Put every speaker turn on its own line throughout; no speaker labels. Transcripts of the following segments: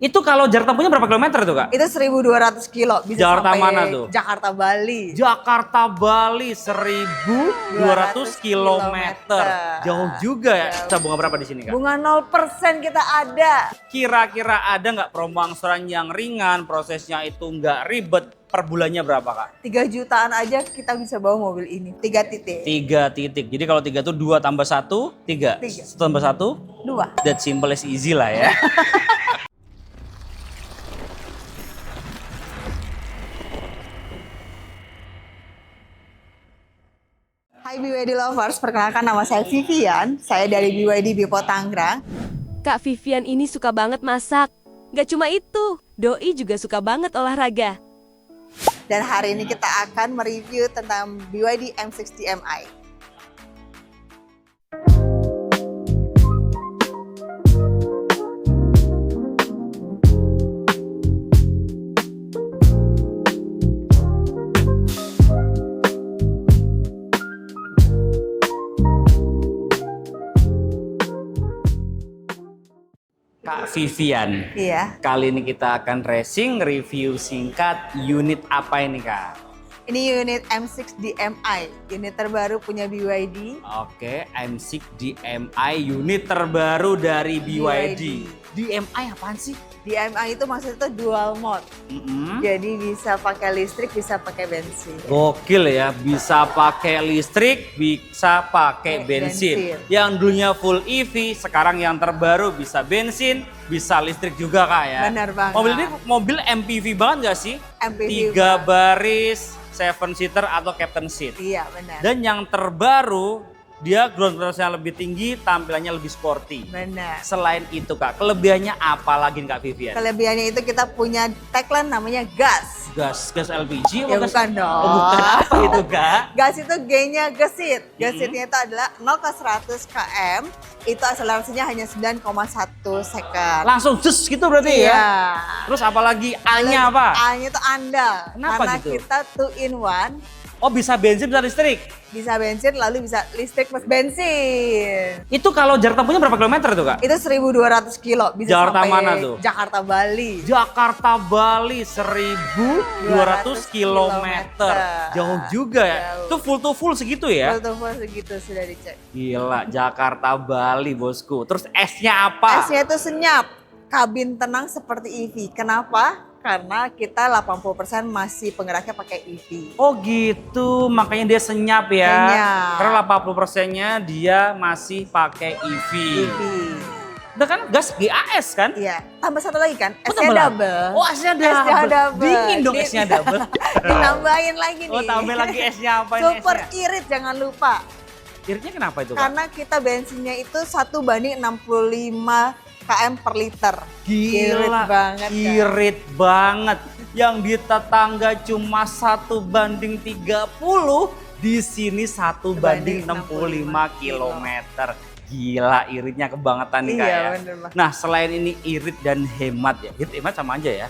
Itu kalau jarak tempuhnya berapa kilometer tuh, Kak?
Itu 1.200 kilo bisa
Jakarta
sampai
mana tuh?
Jakarta Bali.
Jakarta Bali 1.200 kilometer. Jauh juga ya. Kita bunga berapa di sini, Kak?
Bunga 0% kita ada.
Kira-kira ada nggak promo angsuran yang ringan, prosesnya itu nggak ribet, per bulannya berapa, Kak?
3 jutaan aja kita bisa bawa mobil ini. 3 titik.
3 titik. Jadi kalau 3 itu 2 tambah 1, 3.
3.
1 tambah 1,
2.
that simple is easy lah ya.
Hai BYD Lovers, perkenalkan nama saya Vivian. Saya dari BYD Bipo Tangerang.
Kak Vivian ini suka banget masak. Gak cuma itu, Doi juga suka banget olahraga.
Dan hari ini kita akan mereview tentang BYD M60 Mi.
Kak Vivian,
Iya,
kali ini kita akan racing review singkat unit apa ini, Kak?
ini unit M60 Mi, unit terbaru punya BYD.
Oke, M6 DMI unit terbaru dari BYD. DMI apaan sih?
DMI itu maksudnya itu dual mode. Jadi bisa pakai listrik, bisa pakai bensin.
Gokil ya, bisa pakai listrik, bisa pakai bensin. Yang dulunya full EV, sekarang yang terbaru bisa bensin, bisa listrik juga, Kak ya.
Benar banget.
Mobil ini mobil MPV banget gak sih?
MPV
3 baris, 7 seater atau captain seat.
Iya, benar.
Dan yang terbaru, dia ground clearance-nya lebih tinggi, tampilannya lebih sporty.
Benar.
Selain itu, Kak, kelebihannya apa lagi, Kak Vivian?
Kelebihannya itu kita punya tagline namanya gas.
Gas LPG?
Ya bukan dong.
Oh, bukan apa itu, Kak?
Gas itu G-nya gesit. Gesitnya itu adalah 0 ke 100 km. Itu akselerasinya hanya 9,1 second.
Langsung jes gitu berarti
Iya.
ya? Terus apalagi A-nya apa?
A-nya itu andal.
Kenapa
Karena
gitu?
kita 2 in 1.
Oh, bisa bensin, bisa listrik?
Bisa bensin lalu bisa listrik plus bensin.
Itu kalau jarak tempuhnya berapa kilometer tuh, Kak?
Itu 1.200 kilo bisa
Jakarta
sampai
mana tuh?
Jakarta Bali.
Jakarta Bali 1.200 kilometer. Jauh juga ya?
Jauh.
Itu full to full segitu ya?
Full segitu sudah dicek.
Gila, Jakarta Bali bosku. Terus S-nya apa?
S-nya itu senyap, kabin tenang seperti EV. Kenapa? Karena kita 80% masih penggeraknya pakai EV.
Oh gitu, makanya dia senyap ya.
Senyap.
Karena 80%-nya dia masih pakai EV.
EV.
Udah kan gas GAS kan?
Iya, tambah satu lagi kan,
Oh,
S-nya
tambah lagi?
double.
Oh, S-nya
S-nya
double.
double.
Dingin dong S-nya double.
Ditambahin lagi nih.
Oh, tambah lagi S-nya apa ini
Super
S-nya?
irit jangan lupa.
Iritnya kenapa itu, Kak?
Karena kita bensinnya itu 1:65 km per liter.
Gila,
Irit banget, Kak.
irit banget. Yang di tetangga cuma 1:30, di sini 1:65 kilometer. Gila, iritnya kebangetan nih, Kak
Iya,
ya.
bener, Mas.
Nah, selain ini irit dan hemat ya. Irit hemat sama aja ya.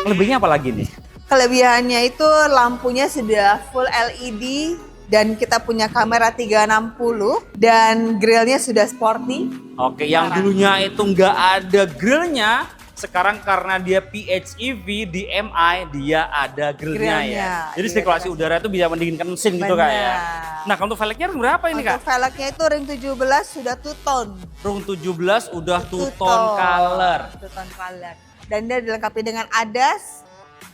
Lebihnya apa lagi nih?
Kelebihannya itu lampunya sudah full LED dan kita punya kamera 360 dan grillnya sudah sporty.
Oke, yang dulunya itu nggak ada grillnya, sekarang karena dia PHEV di MI, dia ada grillnya ya.
Grillnya,
Jadi
iya,
sirkulasi udara itu bisa mendinginkan mesin gitu, Kak ya.
Benar.
Nah, kalau untuk velgnya ring berapa ini,
Untuk
Kak?
velgnya itu ring 17 sudah 2 tone.
Room 17 udah two-tone color.
2 tone color. Dan dia dilengkapi dengan ADAS.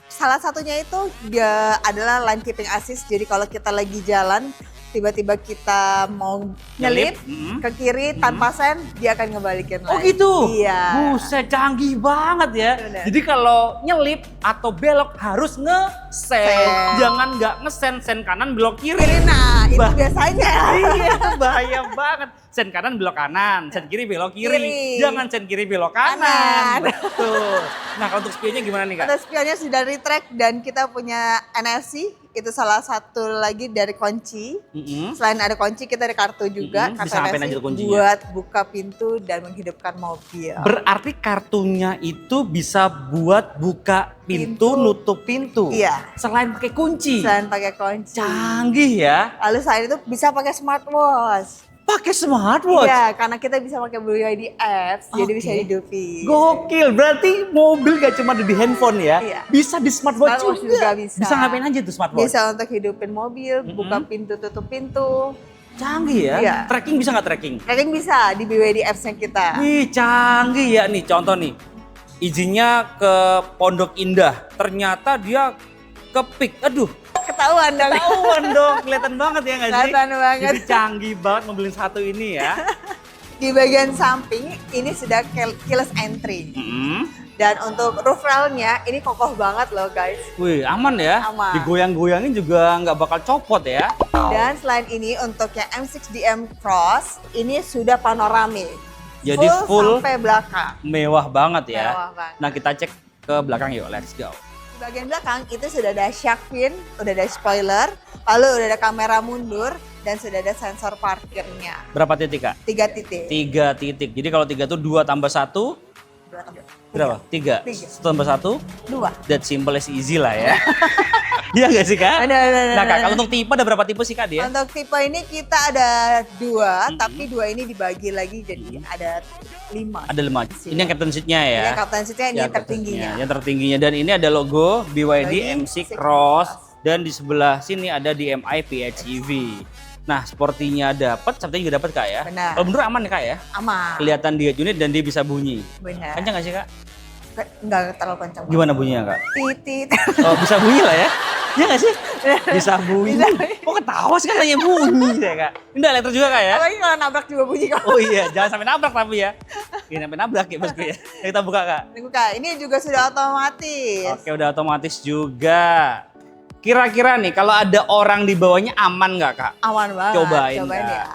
Salah satunya itu dia adalah lane keeping assist. Jadi kalau kita lagi jalan, tiba-tiba kita mau nyelip ke kiri tanpa sen, dia akan ngebalikin
Oh
lagi.
gitu?
Iya.
Buset, canggih banget ya.
Benar.
Jadi kalau nyelip atau belok harus ngesen.
Sen.
Jangan nggak ngesen, sen kanan belok kiri.
Nah, itu
Bah-
biasanya.
Iya, bahaya banget. Sen kanan belok kanan, sen kiri belok kiri.
Kiri.
Jangan sen kiri belok kanan.
Kanan.
Betul. Nah, kalau untuk spionnya gimana nih, Kak?
Untuk spionnya sudah retract dan kita punya NFC. Itu salah satu lagi dari kunci. Selain ada kunci, kita ada kartu juga.
Bisa ngapain aja tuh kuncinya?
Buat buka pintu dan menghidupkan mobil.
Berarti kartunya itu bisa buat buka pintu,
Pintu.
nutup pintu.
Iya.
Selain pakai kunci.
Selain pakai kunci.
Canggih ya.
Lalu selain itu bisa pakai smartwatch.
pakai smartwatch?
Iya, karena kita bisa pakai BYD apps, jadi
Oke.
bisa hidupin.
Gokil, berarti mobil gak cuma ada di handphone ya?
Iya.
Bisa di smartwatch
Smartwatch
juga.
juga bisa.
Bisa ngapain aja tuh smartwatch?
Bisa untuk hidupin mobil, buka pintu, tutup pintu.
Canggih ya?
Iya.
Tracking bisa nggak tracking?
Tracking bisa di BYD apps-nya kita.
Wih, canggih ya nih. Contoh nih, izinnya ke Pondok Indah, ternyata dia ke Pik. Aduh,
Ketahuan dong.
ketahuan dong, kelihatan banget ya nggak sih?
Kelihatan banget.
Jadi canggih banget mobil satu ini ya.
Di bagian samping ini sudah keyless entry. Dan untuk roof rail-nya ini kokoh banget loh guys.
Wih, aman ya?
Aman.
Digoyang-goyangin juga nggak bakal copot ya.
Dan selain ini untuk yang M6DM Cross ini sudah panoramik.
Jadi full
sampai belakang.
Mewah banget ya.
Mewah banget.
Nah, kita cek ke belakang yuk, let's go.
Di bagian belakang itu sudah ada shark fin, udah ada spoiler, lalu udah ada kamera mundur dan sudah ada sensor parkirnya.
Berapa titik, Kak?
3 titik.
3 titik. Jadi kalau 3 itu 2 tambah 1, berapa? 3.
Tiga.
Tambah 1,
2.
that simple as easy lah ya. Iya nggak sih, Kak?
Ada.
Nah, Kak, kalau untuk tipe ada berapa tipe sih, Kak, dia?
Untuk tipe ini kita ada 2, tapi 2 ini dibagi lagi jadi ada 5.
Ada 5. Ini yang captain seat-nya ya.
Ini captain seat-nya ini
Yang
tertingginya.
Yang tertingginya. Dan ini ada logo BYD MC Cross. Dan di sebelah sini ada DMI PHEV. Nah, sportinya dapat, safety juga dapat, Kak ya.
Benar.
Kalau menurut aman ya, Kak ya?
Aman.
Kelihatan di head unit dan dia bisa bunyi.
Benar.
Kencang nggak sih, Kak?
Enggak terlalu kencang.
Gimana bunyinya, Kak?
Titit.
Oh, bisa bunyi lah ya? Iya nggak sih? Bisa bunyi. Kok ketawa sih, kan nanya bunyi ya, Kak? Ini udah elektrik juga, Kak ya?
Apalagi kalau nabrak juga bunyi kok.
Oh iya, jangan sampai nabrak tapi ya. Ini sampai nabrak ya bosku ya. Kita buka, Kak.
Ini buka. Ini juga sudah otomatis.
Oke, udah otomatis juga. Kira-kira nih kalau ada orang di bawahnya aman nggak, Kak?
Aman banget.
Cobain,
Cobain
Kak.
ya.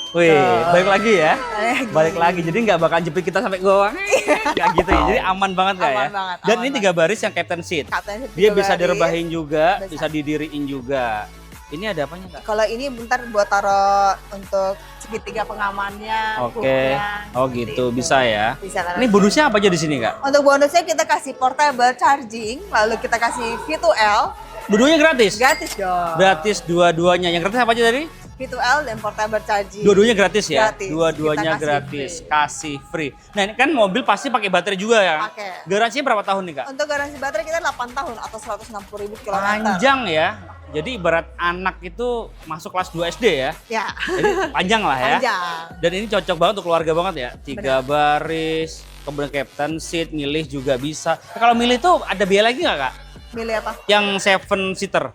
Wih, balik lagi ya.
Lagi.
Balik lagi. Jadi nggak bakal jepit kita sampai gawang. Nggak gitu ya. Jadi aman banget nggak ya?
Aman banget,
Dan
aman
ini 3 baris yang captain seat.
Captain seat
Dia
tiga
bisa
baris.
direbahin juga,
Bisa.
bisa didiriin juga. Ini ada apanya, Kak?
Kalau ini bentar buat taruh untuk segitiga pengamannya.
Oke.
hooknya,
Oh
seperti
gitu,
itu.
bisa ya.
Bisa taruh.
Ini bonusnya apa aja di sini, Kak?
Untuk bonusnya kita kasih portable charging, lalu kita kasih V2L,
Dua-duanya gratis?
gratis dong.
Gratis dua-duanya. Yang gratis apa aja tadi?
V2L dan portable charging.
Dua-duanya gratis ya?
Gratis.
Dua-duanya
Kita kasih
gratis,
free.
kasih free. Nah ini kan mobil pasti pakai baterai juga ya?
Pakai.
Garansinya berapa tahun nih, Kak?
Untuk garansi baterai kita 8 tahun atau 160.000 km.
Panjang ya. Jadi ibarat anak itu masuk kelas 2 SD ya.
Ya,
Jadi panjang lah ya.
panjang.
Dan ini cocok banget untuk keluarga banget ya. 3 baris, kemudian captain seat, milih juga bisa. Nah, kalau milih tuh ada biaya lagi nggak, Kak?
Milih apa?
Yang 7 seater?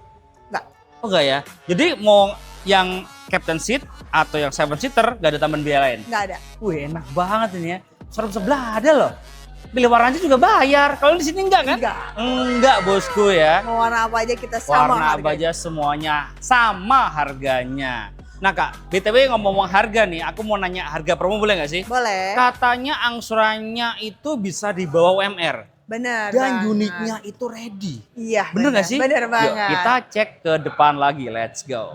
Enggak.
Oh enggak ya? Jadi mau yang captain seat atau yang 7 seater nggak ada tambahan biaya lain?
Enggak ada.
Wih enak banget ini ya. Showroom sebelah ada loh. Pilih warnanya juga bayar. Kalau di sini enggak kan?
Enggak.
Enggak bosku ya.
Mau warna apa aja kita sama
Warna apa
harganya.
aja semuanya sama harganya. Nah Kak, BTW ngomong-ngomong harga nih, aku mau nanya harga promo boleh nggak sih?
Boleh.
Katanya angsurannya itu bisa di bawah UMR.
Benar.
Dan
banget.
unitnya itu ready.
Iya.
Bener nggak sih?
Bener
Yuk,
banget.
kita cek ke depan lagi, let's go.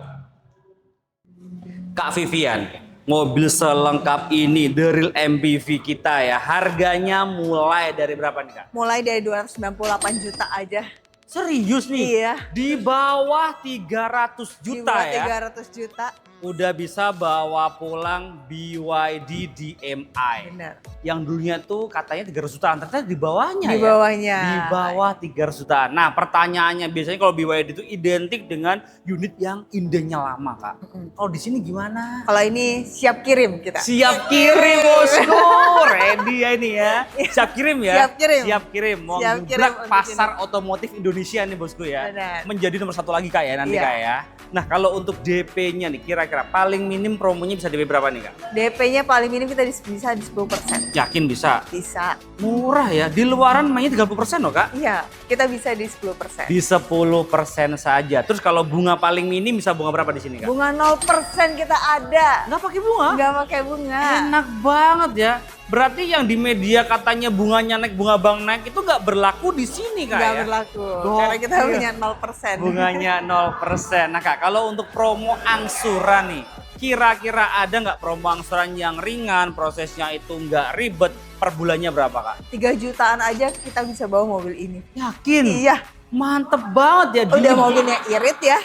Kak Vivian, mobil selengkap ini dari MPV kita ya, harganya mulai dari berapa nih Kak?
Mulai dari 298 juta aja.
Serius nih?
Iya.
Di bawah 300
Di
juta
bawah
ya?
300 juta.
Udah bisa bawa pulang BYD DMI.
Bener.
Yang dulunya tuh katanya 300 jutaan, ternyata di bawahnya
Di
ya?
bawahnya.
Di bawah 300 jutaan. Nah pertanyaannya biasanya kalau BYD itu identik dengan unit yang indahnya lama Kak. Kalau di sini gimana?
Kalau ini siap kirim kita.
Siap kirim bosku, ready ya ini ya. Siap kirim ya?
Siap kirim.
Siap kirim. Mau
Siap kirim
gebrak
untuk
pasar otomotif Indonesia nih bosku ya.
Benar.
Menjadi nomor 1 lagi Kak ya nanti
Iya.
Kak ya. Nah kalau untuk DP-nya nih kira-kira paling minim promonya bisa DP berapa nih Kak?
DP-nya paling minim kita bisa di 10%.
Yakin bisa?
Bisa.
Murah ya, di luaran mainnya 30% loh Kak.
Iya, kita bisa di 10%.
Di 10% saja. Terus kalau bunga paling minim bisa bunga berapa di sini Kak?
Bunga 0% kita ada.
Nggak pakai bunga?
Nggak pakai bunga.
Enak banget ya. Berarti yang di media katanya bunganya naik, bunga bank naik itu nggak berlaku di sini Kak
Nggak
ya?
berlaku.
Gokil.
Karena kita punya 0%.
Bunganya 0%. Nah Kak, kalau untuk promo angsuran nih, kira-kira ada nggak promo angsuran yang ringan, prosesnya itu nggak ribet, per bulannya berapa Kak?
3 jutaan aja kita bisa bawa mobil ini.
Yakin?
Iya.
Mantep banget ya.
Udah mobilnya irit ya.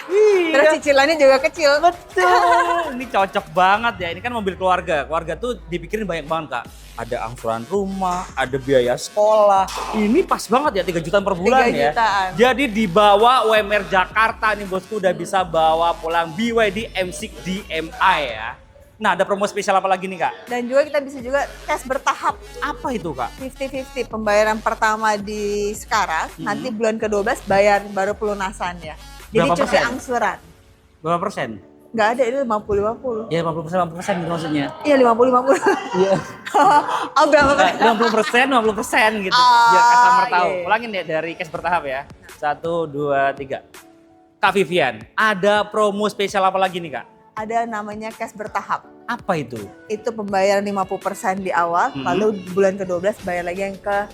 Terus cicilannya juga kecil.
Betul. Ini cocok banget ya. Ini kan mobil keluarga. Keluarga tuh dipikirin banyak banget Kak. Ada angsuran rumah, ada biaya sekolah. Ini pas banget ya 3 jutaan per bulan
3
ya.
jutaan.
Jadi dibawa UMR Jakarta nih bosku udah bisa bawa pulang BYD M6 DMi ya. Nah ada promo spesial apa lagi nih Kak?
Dan juga kita bisa juga tes bertahap.
Apa itu Kak?
50-50 pembayaran pertama di sekarang, nanti bulan ke-12 bayar baru pelunasan ya. Jadi
Berapa
cuti
persen?
angsuran.
Berapa persen?
Nggak ada, ini 50-50.
Ya 50% gitu maksudnya.
Iya 50-50.
Iya.
Oh berapa persen?
50% gitu. Biar customer tahu.
iya.
Ulangin ya dari cash bertahap ya. 1, 2, 3. Kak Vivian, ada promo spesial apa lagi nih Kak?
Ada namanya cash bertahap.
Apa itu?
Itu pembayaran 50% di awal, lalu bulan ke-12 bayar lagi yang ke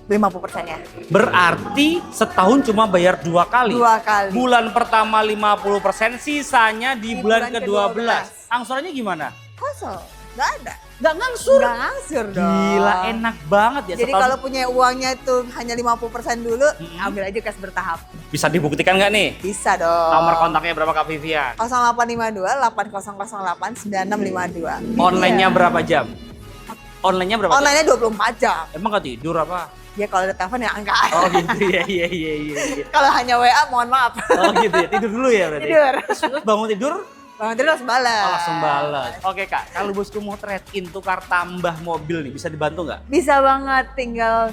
50% ya.
Berarti setahun cuma bayar 2 kali.
2 kali.
Bulan pertama 50%, sisanya di bulan
bulan
ke-12.
ke-12.
Angsurannya gimana?
Kosong, nggak ada.
Nggak ngangsur.
Nggak ngangsur dong.
Gila enak banget ya.
Jadi
setahun.
kalau punya uangnya itu hanya 50% dulu, ambil aja cash bertahap.
Bisa dibuktikan nggak nih?
Bisa dong.
Nomor kontaknya berapa Kak Vivian?
0852 8008 9652.
Online-nya berapa jam? Online-nya berapa jam?
Online-nya 24 jam.
Emang nggak tidur apa?
Ya kalau ada telepon ya angkat.
Oh gitu ya, iya.
Kalau hanya WA mohon maaf.
Oh gitu ya, tidur dulu ya berarti?
Tidur.
Terus bangun tidur,
Bang Andri langsung balas.
oh, langsung balas. Oke Kak, kalau bosku mau trade-in tukar tambah mobil nih, bisa dibantu nggak?
Bisa banget, tinggal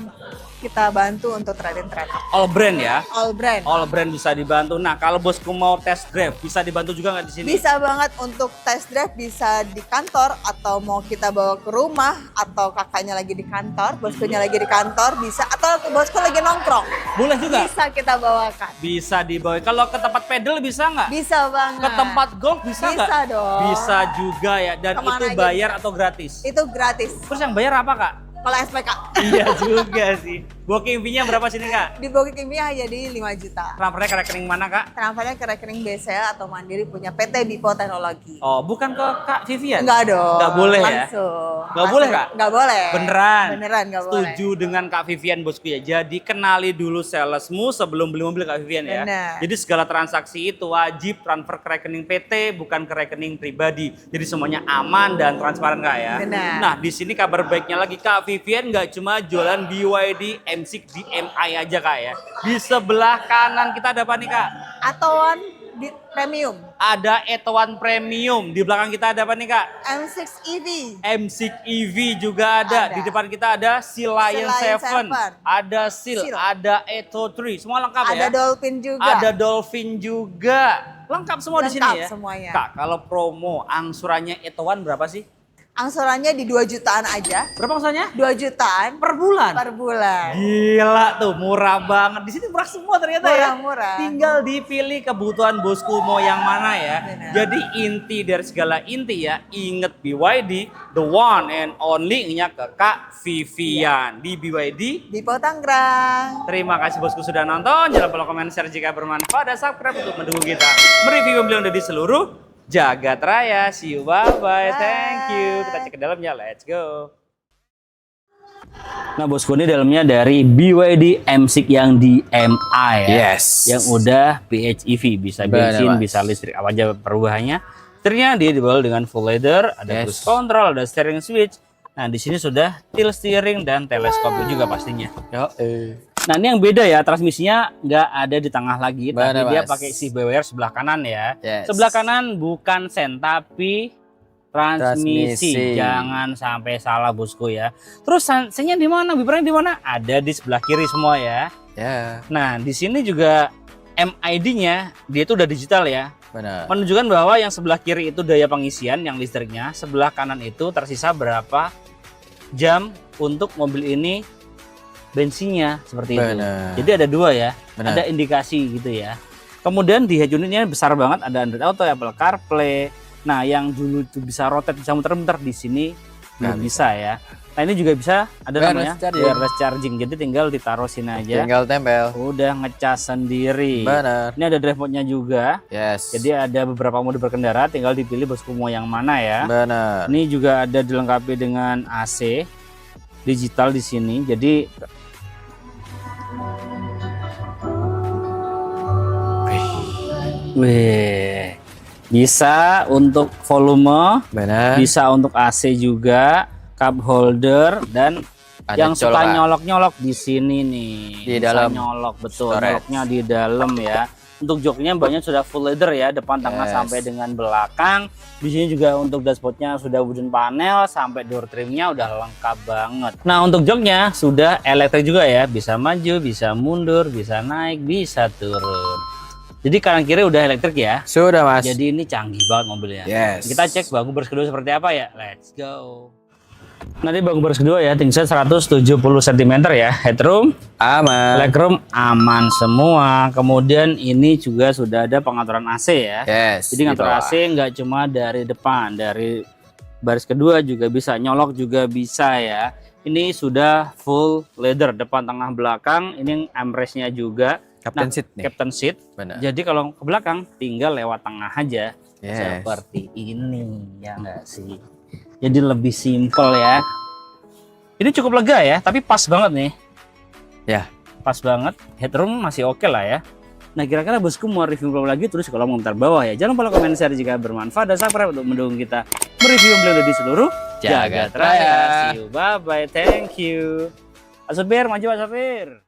kita bantu untuk trade-in.
All brand ya?
All brand.
All brand bisa dibantu. Nah kalau bosku mau test drive, bisa dibantu juga nggak di sini?
Bisa banget untuk test drive, bisa di kantor atau mau kita bawa ke rumah atau kakaknya lagi di kantor, boskunya lagi di kantor bisa, atau bosku lagi nongkrong.
Boleh juga?
Bisa kita bawakan.
Bisa dibawa. Kalau ke tempat pedal bisa nggak?
Bisa banget.
Ke tempat golf bisa nggak?
Bisa dong.
Bisa juga ya. Dan
Kemana
itu
aja
bayar
bisa.
atau gratis?
Itu gratis.
Terus yang bayar apa Kak?
Kalau SPK.
Iya juga sih. Booking fee-nya berapa sini Kak?
Di Bukit Kimia hanya di 5 juta.
Transfernya ke rekening mana Kak?
Transfernya ke rekening BCA atau Mandiri punya PT Bipo Teknologi.
Oh bukan ke Kak Vivian?
Enggak dong.
Nggak boleh ya?
Langsung.
Nggak boleh, Kak?
Nggak boleh.
Beneran?
Beneran nggak boleh.
Setuju dengan Kak Vivian bosku ya. Jadi kenali dulu salesmu sebelum beli mobil Kak Vivian ya.
Benar.
Jadi segala transaksi itu wajib transfer ke rekening PT bukan ke rekening pribadi. Jadi semuanya aman dan transparan Kak ya.
Benar.
Nah di sini kabar baiknya lagi Kak Vivian nggak cuma jualan BYD M6 DMi aja Kak ya. Di sebelah kanan kita ada apa nih Kak?
Atoan di premium.
Ada Etoan Premium. Di belakang kita ada apa nih Kak?
M6 EV.
M6 EV juga ada.
Ada.
Di depan kita ada Sea Lion
Sea Lion
7,
7.
ada Seal,
Seal.
ada Eto 3, semua lengkap
Ada
ya.
Dolphin juga.
Ada Dolphin juga. Lengkap semua di sini
Lengkap
ya.
semuanya.
Kak, kalau promo angsurannya Etoan berapa sih?
Angsurannya di 2 jutaan aja.
Berapa angsurannya?
2 jutaan
Per bulan.
per bulan.
Gila tuh, murah banget. Di sini murah semua ternyata ya.
Murah-murah.
Tinggal dipilih kebutuhan bosku mau yang mana ya.
Benar.
Jadi inti dari segala inti ya, inget BYD, the one and only-nya ke Kak Vivian di BYD.
Bipo Tangerang.
Terima kasih bosku sudah nonton. Jangan lupa komen, share jika bermanfaat dan subscribe untuk mendukung kita mereview mobil yang ada di seluruh jagat raya. See you, bye-bye. Thank you. Kita cek ke dalamnya, let's go. Nah bosku, ini dalamnya dari BYD M6 yang DMi ya.
Yes.
Yang udah PHEV, bisa
Benar,
bensin,
Mas.
bisa listrik, apa aja perubahannya. Setirnya dia dibawa dengan full leather, ada
Yes.
cruise control, ada steering switch. Nah di sini sudah tilt steering dan teleskop juga pastinya.
Yo,
Nah ini yang beda ya, transmisinya nggak ada di tengah lagi,
Benar,
tapi dia
Mas.
pakai si BWR sebelah kanan ya.
Yes.
Sebelah kanan bukan sen tapi transmisi.
Transmisi.
Jangan sampai salah bosku ya. Terus sennya di mana? Wipernya di mana? Ada di sebelah kiri semua ya.
ya,
Nah di sini juga MID-nya dia itu udah digital ya.
benar.
Menunjukkan bahwa yang sebelah kiri itu daya pengisian yang listriknya, sebelah kanan itu tersisa berapa jam untuk mobil ini bensinnya seperti itu.
Benar.
Jadi ada dua ya,
Benar.
ada indikasi gitu ya. Kemudian di head unitnya besar banget, ada Android Auto, Apple CarPlay. Nah yang dulu itu bisa rotate, bisa muter-muter, di sini belum
Nggak
bisa ya. Nah ini juga bisa, ada
Wireless
namanya
charging.
wireless charging. Jadi tinggal ditaruh sini aja,
Tinggal tempel.
udah ngecas sendiri.
Benar.
Ini ada drive mode-nya juga.
Yes.
Jadi ada beberapa mode berkendara, tinggal dipilih bosku mau yang mana ya.
benar.
Ini juga ada dilengkapi dengan AC digital di sini. Jadi Wih, bisa untuk volume,
Benar.
bisa untuk AC juga, cup holder, dan
Ada
yang suka
colokan.
nyolok-nyolok di sini nih.
Di
Bisa
dalam
nyolok, betul.
storage.
Nyoloknya di dalam ya. Untuk joknya banyak sudah full leather ya, depan tengah
Yes.
sampai dengan belakang. Di sini juga untuk dashboardnya sudah wooden panel, sampai door trimnya udah lengkap banget. Nah untuk joknya sudah elektrik juga ya, bisa maju, bisa mundur, bisa naik, bisa turun. Jadi kanan kiri udah elektrik ya.
Sudah Mas.
Jadi ini canggih banget mobilnya.
Yes.
Kita cek bahu baris kedua seperti apa ya. Let's go. Nanti bahu baris kedua ya, tinggi 170 cm ya. Headroom,
Aman.
legroom aman semua. Kemudian ini juga sudah ada pengaturan AC ya.
Yes.
Jadi
di
ngatur
bawah.
AC nggak cuma dari depan, dari baris kedua juga bisa, nyolok juga bisa ya. Ini sudah full leather depan, tengah, belakang. Ini armrestnya juga.
Captain seat nih.
Captain seat.
Benar.
Jadi kalau ke belakang tinggal lewat tengah aja.
Yes.
Seperti ini ya enggak sih. Jadi lebih simpel ya. Ini cukup lega ya, tapi pas banget nih.
Ya.
Pas banget. Headroom masih oke lah ya. Nah kira-kira bosku mau review berapa lagi, tulis di kolom komentar bawah ya. Jangan lupa komen share jika bermanfaat dan subscribe untuk mendukung kita mereview mobil di seluruh
Jagat
Raya.
Raya.
See you, bye bye, thank you. Asopir, maju Asopir.